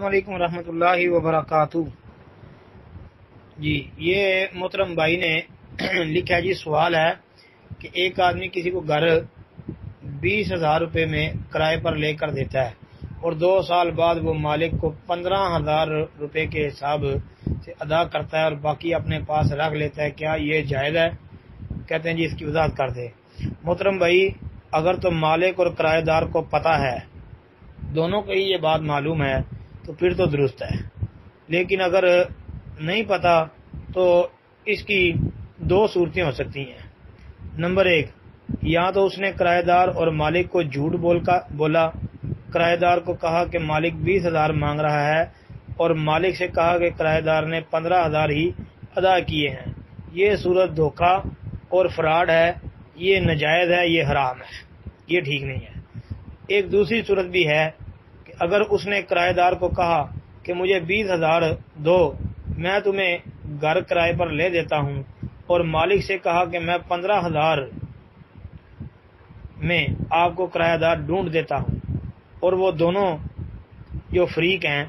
السلام علیکم ورحمۃ اللہ وبرکاتہ۔ جی یہ محترم بھائی نے لکھا جی، سوال ہے کہ ایک آدمی کسی کو گھر 20,000 روپے میں کرائے پر لے کر دیتا ہے اور 2 سال بعد وہ مالک کو 15,000 روپے کے حساب سے ادا کرتا ہے اور باقی اپنے پاس رکھ لیتا ہے، کیا یہ جائز ہے؟ کہتے ہیں جی اس کی وضاحت کر دیں۔ محترم بھائی، اگر تو مالک اور کرایہ دار کو پتہ ہے، دونوں کو ہی یہ بات معلوم ہے، تو پھر تو درست ہے، لیکن اگر نہیں پتہ تو اس کی 2 صورتیں ہو سکتی ہیں۔ نمبر 1، یا تو اس نے کرایہ دار اور مالک کو جھوٹ بولا، کرایہ دار کو کہا کہ مالک 20,000 مانگ رہا ہے اور مالک سے کہا کہ کرایہ دار نے 15,000 ہی ادا کیے ہیں۔ یہ صورت دھوکہ اور فراڈ ہے، یہ ناجائز ہے، یہ حرام ہے، یہ ٹھیک نہیں ہے۔ ایک دوسری صورت بھی ہے کہ اگر اس نے کرایہ دار کو کہا کہ مجھے 20,000 دو، میں تمہیں گھر کرائے پر لے دیتا ہوں، اور مالک سے کہا کہ میں 15,000 میں آپ کو کرایہ دار ڈھونڈ دیتا ہوں، اور وہ دونوں جو فریق ہیں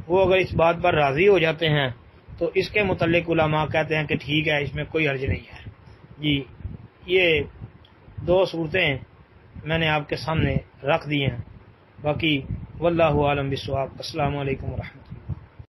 وہ اگر اس بات پر راضی ہو جاتے ہیں تو اس کے متعلق علماء کہتے ہیں کہ ٹھیک ہے، اس میں کوئی حرج نہیں ہے۔ جی یہ 2 صورتیں میں نے آپ کے سامنے رکھ دی ہیں، باقی واللہ عالم بالصواب۔ السلام علیکم ورحمۃ اللہ۔